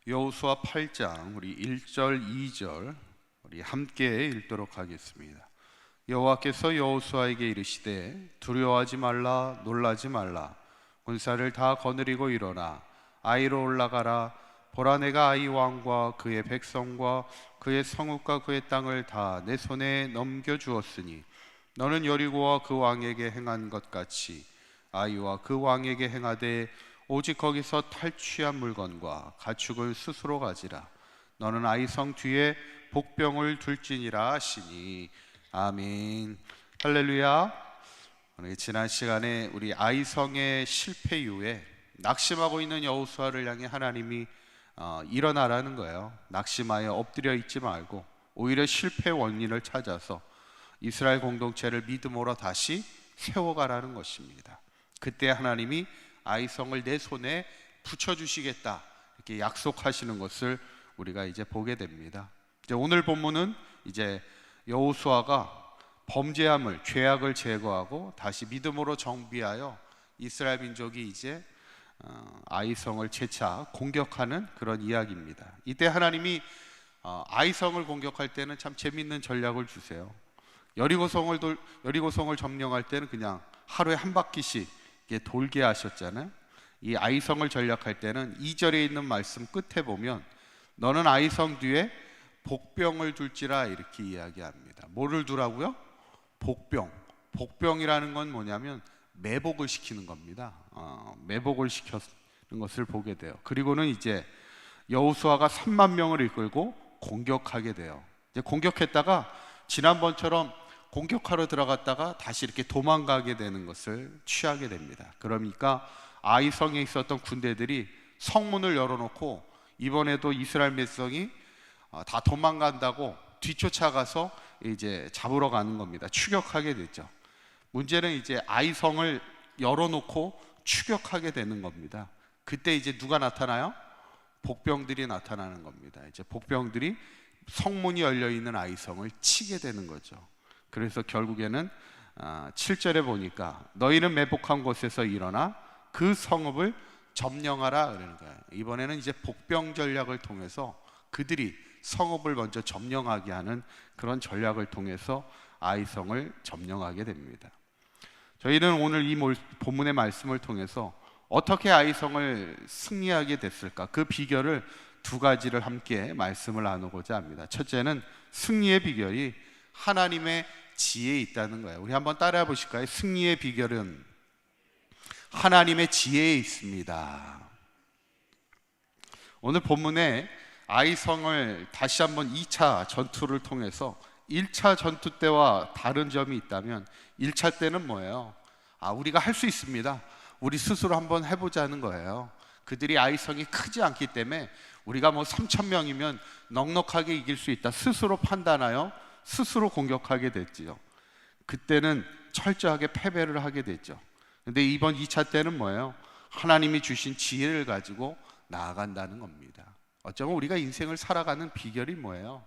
여호수아 8장 우리 1절 2절 우리 함께 읽도록 하겠습니다. 여호와께서 여호수아에게 이르시되 두려워하지 말라 놀라지 말라 군사를 다 거느리고 일어나 아이로 올라가라. 보라, 내가 아이 왕과 그의 백성과 그의 성읍과 그의 땅을 다 내 손에 넘겨주었으니 너는 여리고와 그 왕에게 행한 것 같이 아이와 그 왕에게 행하되 오직 거기서 탈취한 물건과 가축을 스스로 가지라. 너는 아이성 뒤에 복병을 둘지니라 하시니. 아멘. 할렐루야. 지난 시간에 우리 아이성의 실패 이후에 낙심하고 있는 여호수아를 향해 하나님이 일어나라는 거예요. 낙심하여 엎드려 있지 말고 오히려 실패 원인을 찾아서 이스라엘 공동체를 믿음으로 다시 세워가라는 것입니다. 그때 하나님이 아이성을 내 손에 붙여주시겠다 이렇게 약속하시는 것을 우리가 이제 보게 됩니다. 이제 오늘 본문은 이제 여호수아가 범죄함을, 죄악을 제거하고 다시 믿음으로 정비하여 이스라엘 민족이 이제 아이성을 재차 공격하는 그런 이야기입니다. 이때 하나님이 아이성을 공격할 때는 참 재밌는 전략을 주세요. 여리고성을 점령할 때는 그냥 하루에 한 바퀴씩 돌게 하셨잖아요. 이 아이성을 전략할 때는 2절에 있는 말씀 끝에 보면 너는 아이성 뒤에 복병을 둘지라 이렇게 이야기합니다. 뭐를 두라고요? 복병. 복병이라는 건 뭐냐면 매복을 시키는 겁니다. 매복을 시키는 것을 보게 돼요. 그리고는 이제 여호수아가 3만 명을 이끌고 공격하게 돼요. 이제 공격했다가 지난번처럼 공격하러 들어갔다가 다시 이렇게 도망가게 되는 것을 취하게 됩니다. 그러니까 아이성에 있었던 군대들이 성문을 열어놓고 이번에도 이스라엘 백성이 다 도망간다고 뒤쫓아가서 이제 잡으러 가는 겁니다. 추격하게 됐죠. 문제는 이제 아이성을 열어놓고 추격하게 되는 겁니다. 그때 이제 누가 나타나요? 복병들이 나타나는 겁니다. 이제 복병들이 성문이 열려있는 아이성을 치게 되는 거죠. 그래서 결국에는 7절에 보니까 너희는 매복한 곳에서 일어나 그 성읍을 점령하라 그러는 거예요. 이번에는 이제 복병 전략을 통해서 그들이 성읍을 먼저 점령하게 하는 그런 전략을 통해서 아이성을 점령하게 됩니다. 저희는 오늘 이 본문의 말씀을 통해서 어떻게 아이성을 승리하게 됐을까? 그 비결을 두 가지를 함께 말씀을 나누고자 합니다. 첫째는 승리의 비결이 하나님의 지혜에 있다는 거예요. 우리 한번 따라해 보실까요? 승리의 비결은 하나님의 지혜에 있습니다. 오늘 본문에 아이성을 다시 한번 2차 전투를 통해서 1차 전투 때와 다른 점이 있다면 1차 때는 뭐예요? 우리가 할 수 있습니다. 우리 스스로 한번 해보자는 거예요. 그들이 아이성이 크지 않기 때문에 우리가 3,000명이면 넉넉하게 이길 수 있다 스스로 판단하여 스스로 공격하게 됐지요. 그때는 철저하게 패배를 하게 됐죠. 근데 이번 2차 때는 뭐예요? 하나님이 주신 지혜를 가지고 나아간다는 겁니다. 어쩌면 우리가 인생을 살아가는 비결이 뭐예요?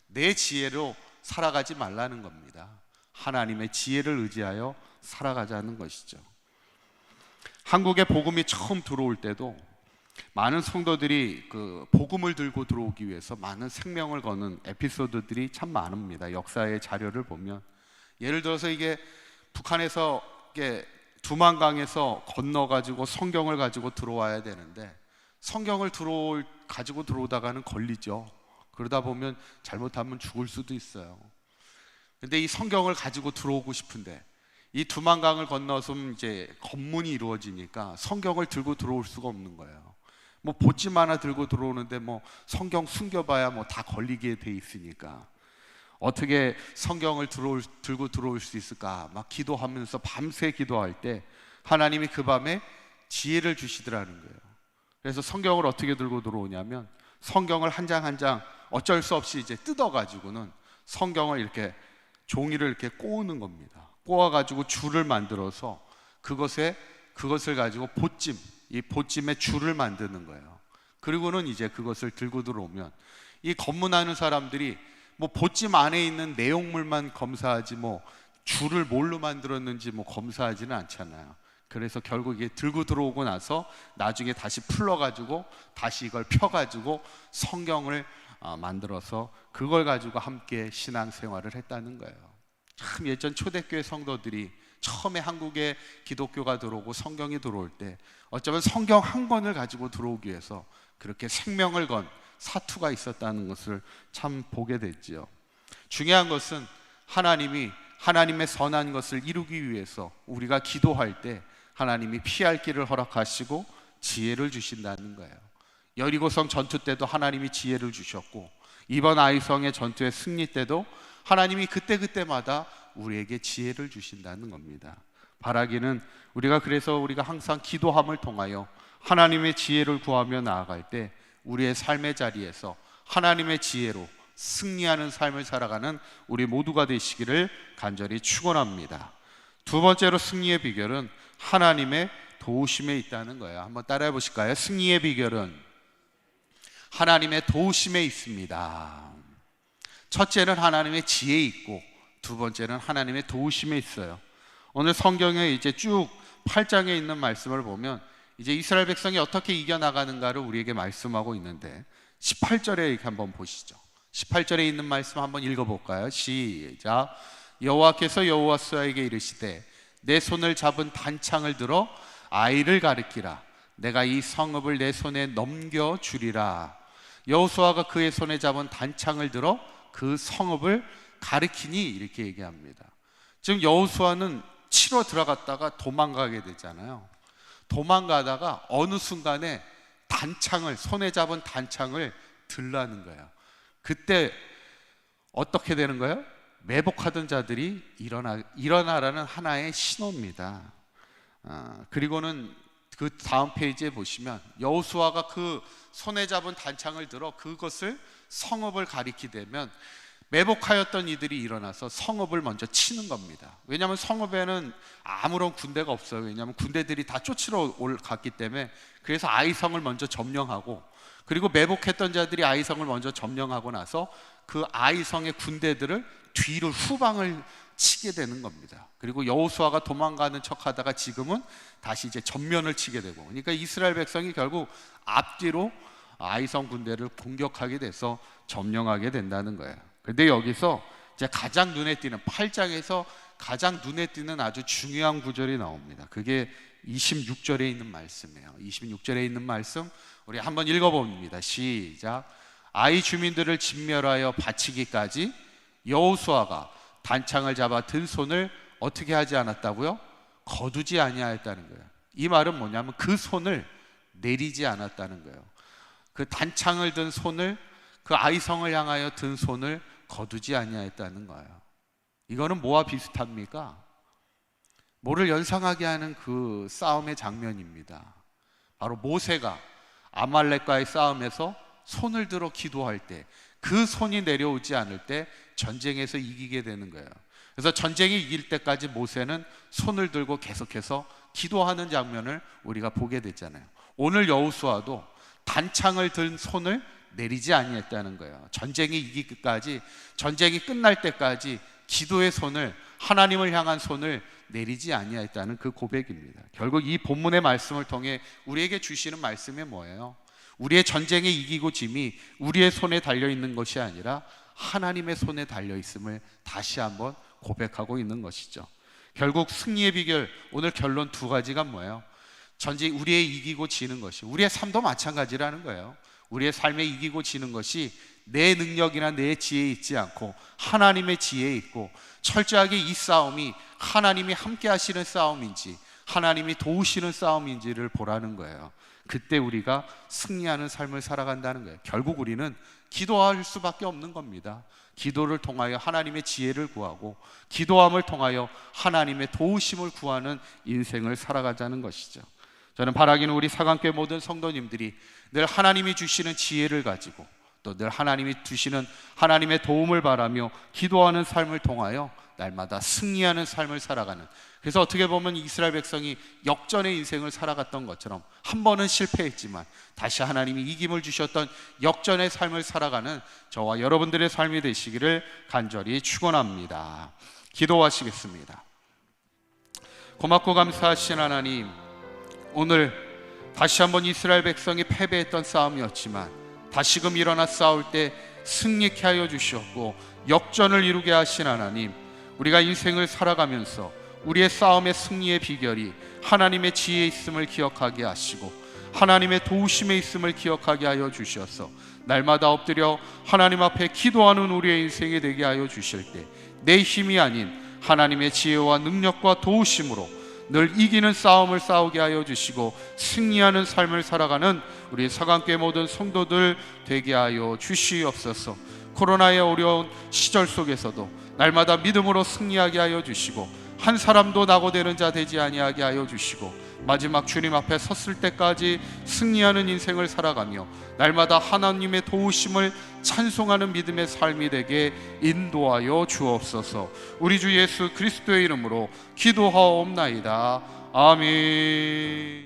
내 지혜로 살아가지 말라는 겁니다. 하나님의 지혜를 의지하여 살아가자는 것이죠. 한국에 복음이 처음 들어올 때도 많은 성도들이 그 복음을 들고 들어오기 위해서 많은 생명을 거는 에피소드들이 참 많습니다. 역사의 자료를 보면 예를 들어서 이게 북한에서 이게 두만강에서 건너가지고 성경을 가지고 들어와야 되는데 성경을 가지고 들어오다가는 걸리죠. 그러다 보면 잘못하면 죽을 수도 있어요. 근데 이 성경을 가지고 들어오고 싶은데 이 두만강을 건너서 이제 검문이 이루어지니까 성경을 들고 들어올 수가 없는 거예요. 보찜 하나 들고 들어오는데 성경 숨겨봐야 다 걸리게 돼 있으니까 어떻게 성경을 들고 들어올 수 있을까? 막 기도하면서 밤새 기도할 때 하나님이 그 밤에 지혜를 주시더라는 거예요. 그래서 성경을 어떻게 들고 들어오냐면 성경을 한 장 한 장 어쩔 수 없이 이제 뜯어가지고는 성경을 이렇게 종이를 이렇게 꼬는 겁니다. 꼬아가지고 줄을 만들어서 그것을 가지고 이 보찜에 줄을 만드는 거예요. 그리고는 이제 그것을 들고 들어오면 이 검문하는 사람들이 보찜 안에 있는 내용물만 검사하지 줄을 뭘로 만들었는지 검사하지는 않잖아요. 그래서 결국 이게 들고 들어오고 나서 나중에 다시 풀러가지고 다시 이걸 펴가지고 성경을 만들어서 그걸 가지고 함께 신앙생활을 했다는 거예요. 참 예전 초대교회 성도들이 처음에 한국에 기독교가 들어오고 성경이 들어올 때 어쩌면 성경 한 권을 가지고 들어오기 위해서 그렇게 생명을 건 사투가 있었다는 것을 참 보게 됐지요. 중요한 것은 하나님이 하나님의 선한 것을 이루기 위해서 우리가 기도할 때 하나님이 피할 길을 허락하시고 지혜를 주신다는 거예요. 여리고성 전투 때도 하나님이 지혜를 주셨고 이번 아이성의 전투의 승리 때도 하나님이 그때마다 우리에게 지혜를 주신다는 겁니다. 바라기는 그래서 우리가 항상 기도함을 통하여 하나님의 지혜를 구하며 나아갈 때 우리의 삶의 자리에서 하나님의 지혜로 승리하는 삶을 살아가는 우리 모두가 되시기를 간절히 축원합니다. 두 번째로 승리의 비결은 하나님의 도우심에 있다는 거예요. 한번 따라해 보실까요? 승리의 비결은 하나님의 도우심에 있습니다. 첫째는 하나님의 지혜에 있고 두 번째는 하나님의 도우심에 있어요. 오늘 성경에 이제 쭉 8장에 있는 말씀을 보면 이제 이스라엘 백성이 어떻게 이겨나가는가를 우리에게 말씀하고 있는데 18절에 이렇게 한번 보시죠. 18절에 있는 말씀 한번 읽어볼까요? 시작. 여호와께서 여호수아에게 이르시되 내 손을 잡은 단창을 들어 아이를 가리키라. 내가 이 성읍을 내 손에 넘겨주리라. 여호수아가 그의 손에 잡은 단창을 들어 그 성읍을 가리키니 이렇게 얘기합니다. 지금 여호수아는 치러 들어갔다가 도망가게 되잖아요. 도망가다가 어느 순간에 손에 잡은 단창을 들라는 거예요. 그때 어떻게 되는 거예요? 매복하던 자들이 일어나라는 하나의 신호입니다. 그리고는 그 다음 페이지에 보시면 여호수아가 그 손에 잡은 단창을 들어 그것을 성읍을 가리키되면 매복하였던 이들이 일어나서 성읍을 먼저 치는 겁니다. 왜냐하면 성읍에는 아무런 군대가 없어요. 왜냐하면 군대들이 다 쫓으러 갔기 때문에. 그래서 아이성을 먼저 점령하고 그리고 매복했던 자들이 아이성을 먼저 점령하고 나서 그 아이성의 군대들을 뒤로 후방을 치게 되는 겁니다. 그리고 여호수아가 도망가는 척하다가 지금은 다시 이제 전면을 치게 되고, 그러니까 이스라엘 백성이 결국 앞뒤로 아이성 군대를 공격하게 돼서 점령하게 된다는 거예요. 근데 여기서 이제 가장 눈에 띄는 8장에서 가장 눈에 띄는 아주 중요한 구절이 나옵니다. 그게 26절에 있는 말씀이에요. 26절에 있는 말씀 우리 한번 읽어봅니다. 시작. 아이 주민들을 진멸하여 바치기까지 여호수아가 단창을 잡아 든 손을 어떻게 하지 않았다고요? 거두지 아니하였다는 거예요. 이 말은 뭐냐면 그 손을 내리지 않았다는 거예요. 그 단창을 든 손을, 그 아이성을 향하여 든 손을 거두지 아니하였다는 거예요. 이거는 뭐와 비슷합니까? 뭐를 연상하게 하는 그 싸움의 장면입니다. 바로 모세가 아말렉과의 싸움에서 손을 들어 기도할 때 그 손이 내려오지 않을 때 전쟁에서 이기게 되는 거예요. 그래서 전쟁이 이길 때까지 모세는 손을 들고 계속해서 기도하는 장면을 우리가 보게 됐잖아요. 오늘 여호수아도 단창을 든 손을 내리지 아니했다는 거예요. 전쟁이 이기기까지, 전쟁이 끝날 때까지 기도의 손을, 하나님을 향한 손을 내리지 아니했다는 그 고백입니다. 결국 이 본문의 말씀을 통해 우리에게 주시는 말씀이 뭐예요? 우리의 전쟁에 이기고 짐이 우리의 손에 달려있는 것이 아니라 하나님의 손에 달려있음을 다시 한번 고백하고 있는 것이죠. 결국 승리의 비결, 오늘 결론 두 가지가 뭐예요? 전쟁, 우리의 이기고 지는 것이, 우리의 삶도 마찬가지라는 거예요. 우리의 삶에 이기고 지는 것이 내 능력이나 내 지혜에 있지 않고 하나님의 지혜에 있고, 철저하게 이 싸움이 하나님이 함께 하시는 싸움인지 하나님이 도우시는 싸움인지를 보라는 거예요. 그때 우리가 승리하는 삶을 살아간다는 거예요. 결국 우리는 기도할 수밖에 없는 겁니다. 기도를 통하여 하나님의 지혜를 구하고 기도함을 통하여 하나님의 도우심을 구하는 인생을 살아가자는 것이죠. 저는 바라기는 우리 사강교회 모든 성도님들이 늘 하나님이 주시는 지혜를 가지고 또 늘 하나님이 주시는 하나님의 도움을 바라며 기도하는 삶을 통하여 날마다 승리하는 삶을 살아가는, 그래서 어떻게 보면 이스라엘 백성이 역전의 인생을 살아갔던 것처럼 한 번은 실패했지만 다시 하나님이 이김을 주셨던 역전의 삶을 살아가는 저와 여러분들의 삶이 되시기를 간절히 축원합니다. 기도하시겠습니다. 고맙고 감사하신 하나님, 오늘 다시 한번 이스라엘 백성이 패배했던 싸움이었지만 다시금 일어나 싸울 때 승리케 하여 주시었고 역전을 이루게 하신 하나님, 우리가 인생을 살아가면서 우리의 싸움의 승리의 비결이 하나님의 지혜에 있음을 기억하게 하시고 하나님의 도우심에 있음을 기억하게 하여 주셔서 날마다 엎드려 하나님 앞에 기도하는 우리의 인생이 되게 하여 주실 때 내 힘이 아닌 하나님의 지혜와 능력과 도우심으로 늘 이기는 싸움을 싸우게 하여 주시고 승리하는 삶을 살아가는 우리 서강교회 모든 성도들 되게 하여 주시옵소서. 코로나의 어려운 시절 속에서도 날마다 믿음으로 승리하게 하여 주시고 한 사람도 낙오되는 자 되지 아니하게 하여 주시고 마지막 주님 앞에 섰을 때까지 승리하는 인생을 살아가며 날마다 하나님의 도우심을 찬송하는 믿음의 삶이 되게 인도하여 주옵소서. 우리 주 예수 그리스도의 이름으로 기도하옵나이다. 아멘.